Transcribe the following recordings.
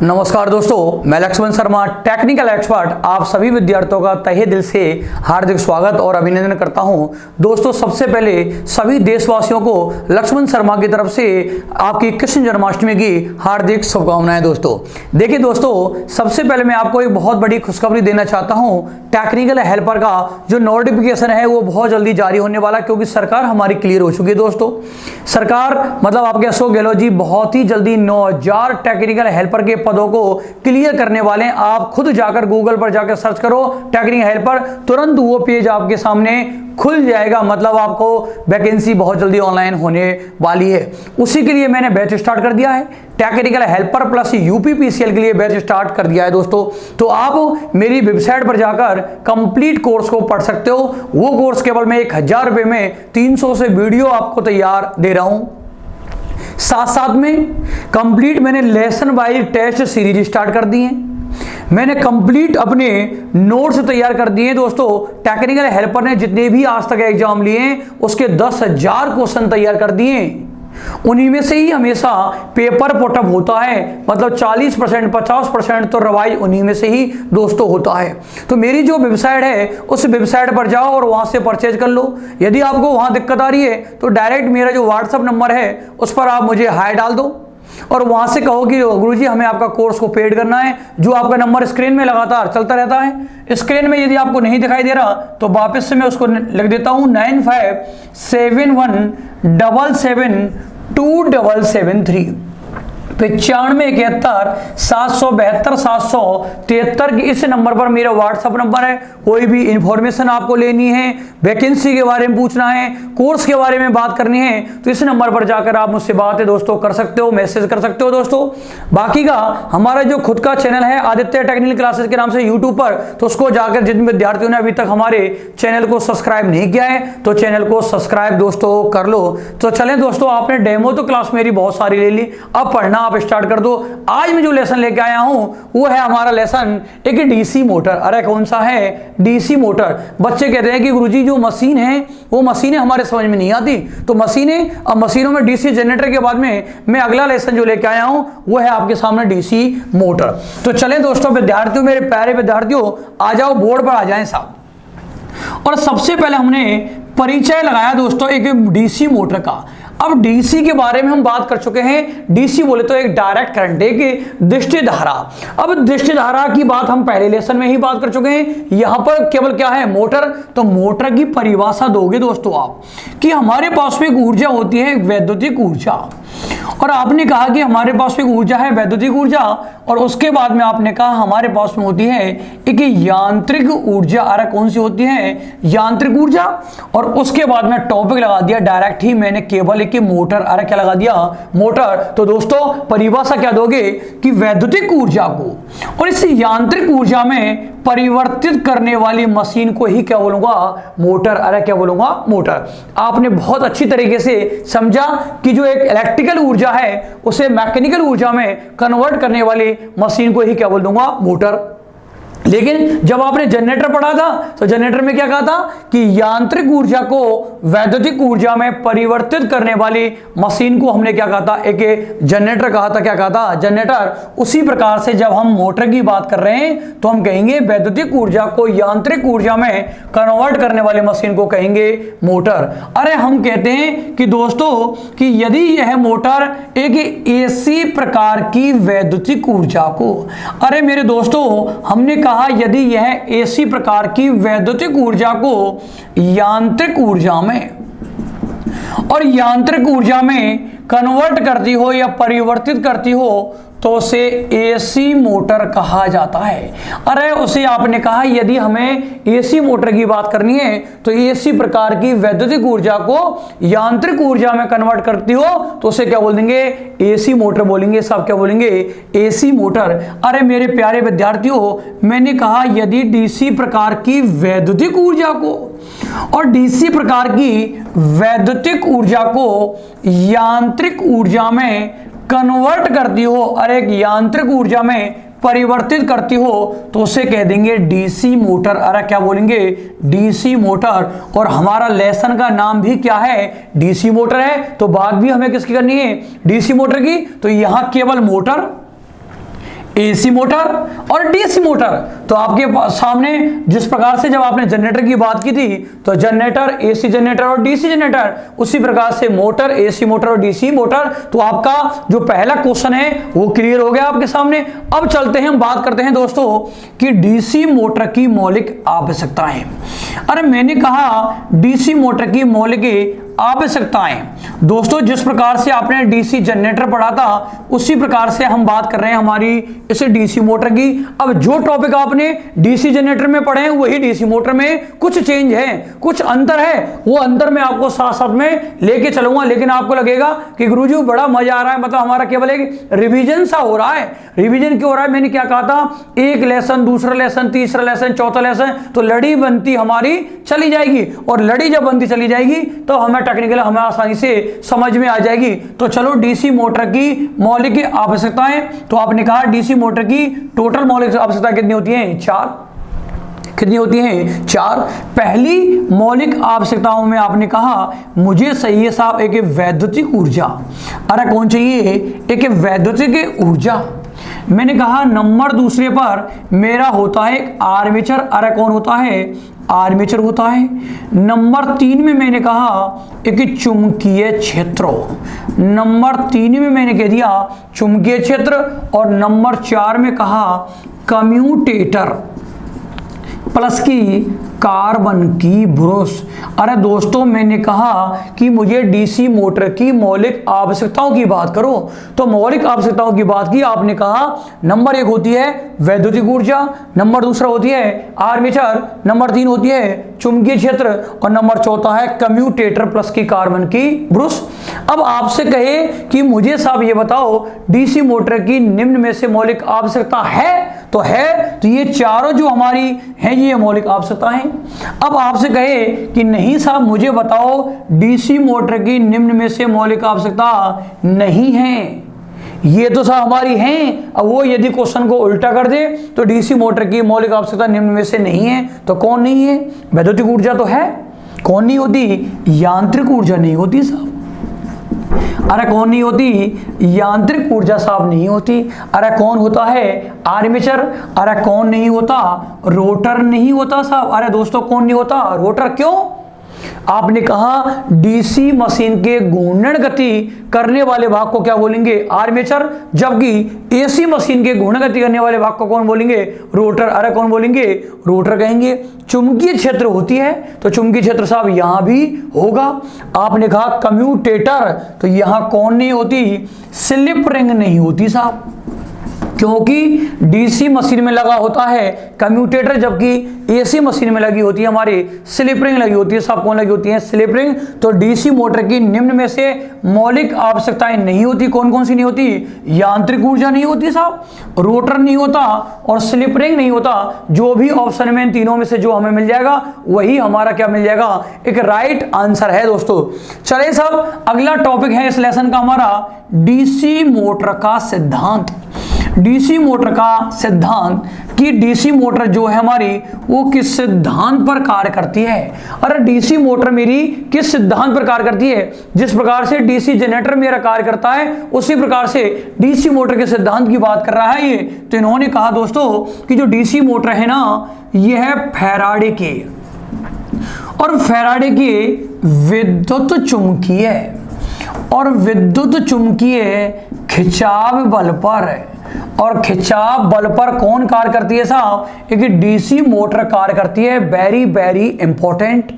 नमस्कार दोस्तों, मैं लक्ष्मण शर्मा टेक्निकल एक्सपर्ट आप सभी विद्यार्थियों का तहे दिल से हार्दिक स्वागत और अभिनंदन करता हूं। दोस्तों, सबसे पहले सभी देशवासियों को लक्ष्मण शर्मा की तरफ से आपकी कृष्ण जन्माष्टमी की हार्दिक शुभकामनाएं। दोस्तों देखिए दोस्तों, सबसे पहले मैं आपको एक बहुत बड़ी खुशखबरी देना चाहता हूं। टेक्निकल हेल्पर का जो नोटिफिकेशन है वो बहुत जल्दी जारी होने वाला, क्योंकि सरकार हमारी क्लियर हो चुकी है। दोस्तों सरकार मतलब आपके अशोक गहलोत जी बहुत ही जल्दी 9000 टेक्निकल हेल्पर के पदों को क्लियर करने वाले हैं। आप खुद जाकर गूगल पर जाकर सर्च करो टेक्निकल हेल्पर, तुरंत वो पेज आपके सामने खुल जाएगा। मतलब आपको वैकेंसी बहुत जल्दी ऑनलाइन होने वाली है। उसी के लिए मैंने बैच स्टार्ट कर दिया है। टेक्निकल हेल्पर प्लस यूपीपीसीएल के लिए बैच स्टार्ट कर दिया है दोस्तों। तो आप मेरी वेबसाइट पर जाकर कंप्लीट कोर्स को पढ़ सकते हो। वो कोर्स केवल मैं 1000 रुपए में 300 से वीडियो आपको तैयार दे रहा हूं। साथ साथ में कंप्लीट मैंने lesson wise test series start कर दी है। मैंने कंप्लीट अपने नोट्स तैयार कर दिए दोस्तों। टेक्निकल हेल्पर ने जितने भी आज तक एग्जाम लिए उसके 10,000 क्वेश्चन तैयार कर दिए। उन्हीं में से ही हमेशा पेपर पुटअप होता है। मतलब 40% 50% तो रिवाइज उन्हीं में से ही दोस्तों होता है। तो मेरी जो वेबसाइट है उस वेबसाइट पर जाओ और वहां से परचेज कर लो। यदि आपको वहां दिक्कत आ रही है तो डायरेक्ट मेरा जो व्हाट्सएप नंबर है उस पर आप मुझे हाय डाल दो और वहां से कहो कि गुरुजी हमें आपका कोर्स को पेड करना है। जो आपका नंबर स्क्रीन में लगातार चलता रहता है। स्क्रीन में यदि आपको नहीं दिखाई दे रहा तो वापस से मैं उसको लिख देता हूं 9571772773 9571772773 की इस नंबर पर मेरा व्हाट्सएप नंबर है। कोई भी इंफॉर्मेशन आपको लेनी है, वैकेंसी के बारे में पूछना है, कोर्स के बारे में बात करनी है तो इस नंबर पर जाकर आप मुझसे बातें दोस्तों कर सकते हो, मैसेज कर सकते हो दोस्तों। बाकी का हमारा जो खुद का चैनल है आदित्य टेक्निकल क्लासेस के नाम से यूट्यूब पर, तो उसको जाकर जिन विद्यार्थियों ने अभी तक हमारे चैनल को सब्सक्राइब नहीं किया है तो चैनल को सब्सक्राइब दोस्तों कर लो। तो चलें दोस्तों, आपने डेमो तो क्लास मेरी बहुत सारी ले ली, अब पढ़ना आप स्टार्ट कर दो। आज मैं जो लेसन लेके आया हूं वो है हमारा लेसन एक डीसी मोटर। अरे कौन सा है? DC motor. बच्चे कहते हैं कि गुरुजी जो मशीन है वो मशीनें हमारे समझ में नहीं आती, तो मशीनें, अब मशीनों में डीसी जनरेटर के बाद में मैं अगला लेसन जो लेके आया हूं वो है आपके सामने डीसी मोटर। तो चलें दोस्तों विद्यार्थियों, मेरे प्यारे विद्यार्थियों, आ जाओ बोर्ड पर आ जाएं साहब। और सबसे पहले हमने परिचय लगाया दोस्तों एक डीसी मोटर का। अब डीसी के बारे में हम बात कर चुके हैं। डीसी बोले तो एक डायरेक्ट करंट, एक दृष्टि धारा। अब दृष्टि धारा की बात हम पहले लेसन में ही बात कर चुके हैं। यहां पर केवल क्या है? मोटर। तो मोटर की परिभाषा दोगे दोस्तों आप कि हमारे पास में एक ऊर्जा होती है, वैद्युतिक ऊर्जा। और आपने कहा कि हमारे पास एक ऊर्जा है वैद्युतिक ऊर्जा, और उसके बाद में आपने कहा हमारे पास में होती है एक यांत्रिक ऊर्जा। अरे कौन सी होती है? यांत्रिक ऊर्जा। और उसके बाद में टॉपिक लगा दिया डायरेक्ट ही मैंने, केवल एक मोटर। अरे क्या लगा दिया? मोटर। तो दोस्तों परिभाषा क्या दोगे कि वैद्युतिक ऊर्जा को और इस यांत्रिक ऊर्जा में परिवर्तित करने वाली मशीन को ही क्या बोलूंगा? मोटर। अरे क्या बोलूंगा? मोटर। आपने बहुत अच्छी तरीके से समझा कि जो एक इलेक्ट्रिकल ऊर्जा है उसे मैकेनिकल ऊर्जा में कन्वर्ट करने वाली मशीन को ही क्या बोल दूंगा? मोटर। लेकिन जब आपने जनरेटर पढ़ा था तो जनरेटर में क्या कहा था कि यांत्रिक ऊर्जा को वैद्युतिक ऊर्जा में परिवर्तित करने वाली मशीन को हमने क्या कहा था? एक जनरेटर कहा था। क्या कहा था? जनरेटर। उसी प्रकार से जब हम मोटर की बात कर रहे हैं तो हम कहेंगे वैद्युतिक ऊर्जा को यांत्रिक ऊर्जा में कन्वर्ट करने वाली मशीन को कहेंगे मोटर। अरे हम कहते हैं कि दोस्तों कि यदि यह मोटर एक एसी प्रकार की वैद्युतिक ऊर्जा को, अरे मेरे दोस्तों हमने कहा यदि यह एसी प्रकार की वैद्युतिक ऊर्जा को यांत्रिक ऊर्जा में और यांत्रिक ऊर्जा में कन्वर्ट करती हो या परिवर्तित करती हो तो उसे एसी मोटर कहा जाता है। अरे उसे आपने कहा यदि हमें एसी मोटर की बात करनी है तो एसी प्रकार की वैद्युतिक ऊर्जा को यांत्रिक ऊर्जा में कन्वर्ट करती हो तो उसे क्या बोल देंगे? एसी मोटर बोलेंगे। सब क्या बोलेंगे? AC motor. अरे मेरे प्यारे विद्यार्थियों, मैंने कहा यदि डीसी प्रकार की वैद्युतिक ऊर्जा को और डीसी प्रकार की वैद्युतिक ऊर्जा को यांत्रिक ऊर्जा में कन्वर्ट करती हो और एक यांत्रिक ऊर्जा में परिवर्तित करती हो तो उसे कह देंगे डीसी मोटर। अरे क्या बोलेंगे? DC motor. और हमारा लेसन का नाम भी क्या है? डीसी मोटर है। तो बात भी हमें किसकी करनी है? डीसी मोटर की। तो यहां केवल मोटर एसी मोटर और डीसी मोटर। तो आपके सामने जिस प्रकार से जब आपने जनरेटर की बात की थी तो जनरेटर, एसी जनरेटर और डीसी जनरेटर, उसी प्रकार से मोटर, एसी मोटर और डीसी मोटर। तो आपका जो पहला क्वेश्चन है वो क्लियर हो गया आपके सामने। अब चलते हैं, हम बात करते हैं दोस्तों कि डीसी मोटर की मौलिक आवश्यकताएं। अरे मैंने कहा डीसी मोटर की मौलिक आवश्यकताएं। दोस्तों जिस प्रकार से आपने डीसी जनरेटर पढ़ा था उसी प्रकार से हम बात कर रहे हैं हमारी इस डीसी मोटर की। अब जो टॉपिक आपने डीसी जनरेटर में पढ़े हैं वही डीसी मोटर में कुछ चेंज है, कुछ अंतर है। वो अंतर मैं आपको साथ साथ में लेके चलूंगा, लेकिन आपको लगेगा कि गुरुजी बड़ा मजा आ रहा है, मतलब हमारा केवल एक रिवीजन सा हो रहा है। रिवीजन क्यों हो रहा है? मैंने क्या कहा था, एक लेसन, दूसरा लेसन, तीसरा लेसन, चौथा लेसन, तो लड़ी बनती हमारी चली जाएगी। और लड़ी जब बनती चली जाएगी तो हमें टेक्निकल हमें आसानी से समझ में आ जाएगी। तो चलो डीसी मोटर की मौलिक आवश्यकताएं। तो आपने कहा डीसी मोटर की टोटल मौलिक आवश्यकता कितनी होती है? 4। कितनी होती हैं? 4। पहली मौलिक आवश्यकताओं में आपने कहा मुझे चाहिए साहब एक वैद्युतिक ऊर्जा। अरे कौन चाहिए? एक वैद्युतिक ऊर्जा। मैंने कहा नंबर दूसरे पर मेरा होता है एक आर्मेचर। अरे कौन होता है? आर्मेचर होता है। नंबर 3 में मैंने कहा एक चुंबकीय क्षेत्र। नंबर 3 में मैंने कह दिया चुंबकीय क्षेत्र। और नंबर 4 में कहा कम्यूटेटर प्लस की कार्बन की ब्रश। अरे दोस्तों मैंने कहा कि मुझे डीसी मोटर की मौलिक आवश्यकताओं की बात करो, तो मौलिक आवश्यकताओं की बात की। आपने कहा नंबर 1 होती है वैद्युतिक ऊर्जा, नंबर दूसरा होती है आर्मेचर, नंबर 3 होती है चुंबकीय क्षेत्र और नंबर चौथा है कम्यूटेटर प्लस की कार्बन की ब्रश। अब आपसे कहे कि मुझे साहब ये बताओ डीसी मोटर की निम्न में से मौलिक आवश्यकता है, तो है, तो ये चारों जो हमारी हैं ये मौलिक आवश्यकता हैं। अब आपसे कहे कि नहीं साहब मुझे बताओ डीसी मोटर की निम्न में से मौलिक आवश्यकता नहीं है, ये तो साहब हमारी हैं। अब वो यदि क्वेश्चन को उल्टा कर दे तो डीसी मोटर की मौलिक आवश्यकता निम्न में से नहीं है, तो कौन नहीं है? वैद्युतिक ऊर्जा तो है। कौन नहीं होती? यांत्रिक ऊर्जा नहीं होती साहब। अरे कौन नहीं होती? यांत्रिक ऊर्जा साहब नहीं होती। अरे कौन होता है? आर्मेचर। अरे कौन नहीं होता? रोटर नहीं होता साहब। अरे दोस्तों कौन नहीं होता? रोटर। क्यों? आपने कहा डीसी मशीन के घूर्णन गति करने वाले भाग को क्या बोलेंगे? आर्मेचर। जबकि एसी मशीन के घूर्णन गति करने वाले भाग को कौन बोलेंगे? रोटर। अरे कौन बोलेंगे? रोटर कहेंगे। चुंबकीय क्षेत्र होती है तो चुंबकीय क्षेत्र साहब यहां भी होगा। आपने कहा कम्यूटेटर, तो यहां कौन नहीं होती? स्लिप रिंग नहीं होती साहब, क्योंकि डीसी मशीन में लगा होता है कम्यूटेटर, जबकि एसी मशीन में लगी होती है हमारी स्लिप रिंग लगी होती है। सब कौन लगी होती है? Slip ring. तो डीसी मोटर की निम्न में से मौलिक आवश्यकताएं नहीं होती। कौन कौन सी नहीं होती? यांत्रिक ऊर्जा नहीं होती साहब, रोटर नहीं होता और स्लिप रिंग नहीं होता। जो भी ऑप्शन में इन तीनों में से जो हमें मिल जाएगा वही हमारा क्या मिल जाएगा? एक राइट आंसर है दोस्तों। चलिए साहब अगला टॉपिक है इस लेसन का हमारा डीसी मोटर का सिद्धांत। डीसी मोटर का सिद्धांत कि डीसी मोटर जो है हमारी वो किस सिद्धांत पर कार्य करती है। अरे डीसी मोटर मेरी किस सिद्धांत पर कार्य करती है? जिस प्रकार से डीसी जनरेटर मेरा कार्य करता है उसी प्रकार से डीसी मोटर के सिद्धांत की बात कर रहा है ये। तो इन्होंने कहा दोस्तों कि जो डीसी मोटर है ना ये है फैराडे के, और फैराडे के विद्युत चुंबकीय और विद्युत चुंबकीय खिंचाव बल पर, और खिंचाव बल पर कौन कार्य करती है साहब? एक डीसी मोटर कार्य करती है। Very very important.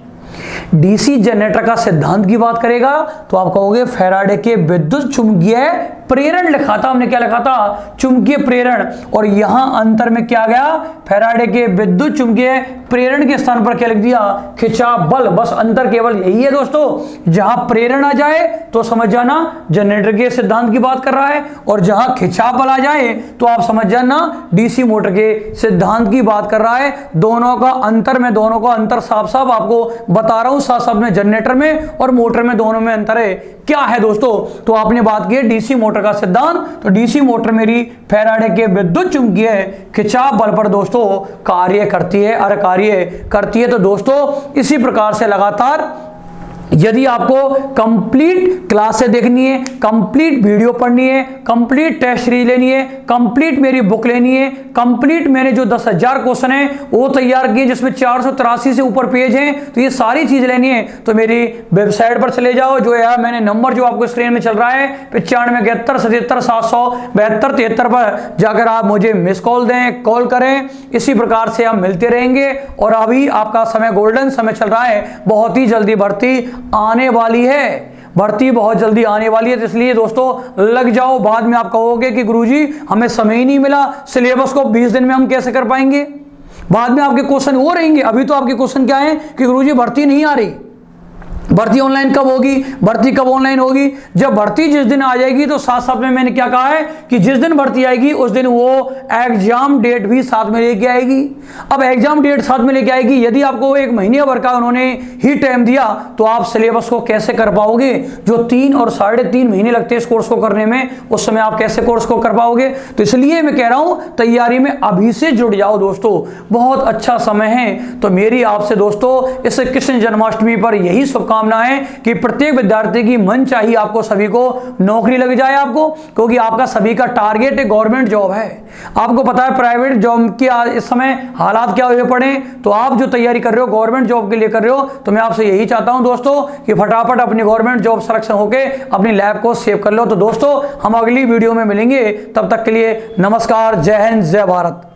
DC generator का सिद्धांत की बात करेगा तो आप कहोगे फैराडे के विद्युत चुंबकीय प्रेरण लिखा था हमने। क्या लिखा था? चुंबकीय प्रेरण। और यहां अंतर में क्या गया? फैराडे के विद्युत चुंबकीय प्रेरण के स्थान पर क्या लिख दिया? खिंचाव बल। बस अंतर केवल यही है दोस्तों, जहां प्रेरण आ जाए तो समझ जाना जनरेटर के सिद्धांत की बात कर रहा है, और जहां खिंचाव बल आ जाए तो आप समझ जाना डीसी मोटर के सिद्धांत की बात कर रहा है। दोनों का अंतर, मैं दोनों का अंतर साफ साफ आपको बता रहा हूं, साथ साथ में जनरेटर में और मोटर में दोनों में अंतर है। क्या है दोस्तों? तो आपने बात की डीसी मोटर का सिद्धांत, तो डीसी मोटर मेरी फैराडे के विद्युत चुंबकीय खिंचाव बल पर दोस्तों कार्य करती है। अरे कार्य करती है। तो दोस्तों इसी प्रकार से लगातार यदि आपको कंप्लीट क्लासें देखनी है, कंप्लीट वीडियो पढ़नी है, कंप्लीट टेस्ट सीरीज लेनी है, कंप्लीट मेरी बुक लेनी है, कंप्लीट मैंने जो 10,000 क्वेश्चन है वो तैयार किए जिसमें 483 से ऊपर पेज हैं, तो ये सारी चीज लेनी है तो मेरी वेबसाइट पर चले जाओ। जो है मैंने नंबर जो आपको स्क्रीन में चल रहा है 9571777773 पर जाकर आप मुझे मिस कॉल दें, कॉल करें। इसी प्रकार से हम मिलते रहेंगे और अभी आपका समय गोल्डन समय चल रहा है, बहुत ही जल्दी भर्ती आने वाली है, भर्ती बहुत जल्दी आने वाली है। तो इसलिए दोस्तों लग जाओ, बाद में आप कहोगे कि गुरुजी हमें समय ही नहीं मिला, सिलेबस को 20 दिन में हम कैसे कर पाएंगे। बाद में आपके क्वेश्चन वो रहेंगे, अभी तो आपके क्वेश्चन क्या है कि गुरुजी भर्ती नहीं आ रही, भर्ती ऑनलाइन कब होगी, भर्ती कब ऑनलाइन होगी। जब भर्ती जिस दिन आ जाएगी तो साथ साथ में मैंने क्या कहा है कि जिस दिन भर्ती आएगी उस दिन वो एग्जाम डेट भी साथ में लेके आएगी। अब एग्जाम डेट साथ में लेके आएगी, यदि आपको 1 महीने भर का उन्होंने ही टाइम दिया तो आप सिलेबस को कैसे कर पाओगे। जो 3 और 3.5 महीने लगते हैं इस कोर्स को करने में, उस समय आप कैसे कोर्स को कर पाओगे। तो इसलिए मैं कह रहा हूं तैयारी में अभी से जुड़ जाओ दोस्तों, बहुत अच्छा समय है। तो मेरी आपसे दोस्तों इस कृष्ण जन्माष्टमी पर यही शुभकामनाएं है कि प्रत्येक विद्यार्थी की मन चाहिए आपको सभी को नौकरी लग जाए आपको, क्योंकि आपका सभी का टारगेट है गवर्नमेंट जॉब है। आपको पता है प्राइवेट जॉब की इस समय हालात क्या हुए पड़े, तो आप जो तैयारी कर रहे हो गवर्नमेंट जॉब के लिए कर रहे हो, तो मैं आपसे यही चाहता हूं दोस्तों कि फटाफट अपनी गवर्नमेंट जॉब सिलेक्शन होके अपनी लैब को सेव कर लो। तो दोस्तों हम अगली वीडियो में मिलेंगे, तब तक के लिए नमस्कार, जय हिंद, जय भारत।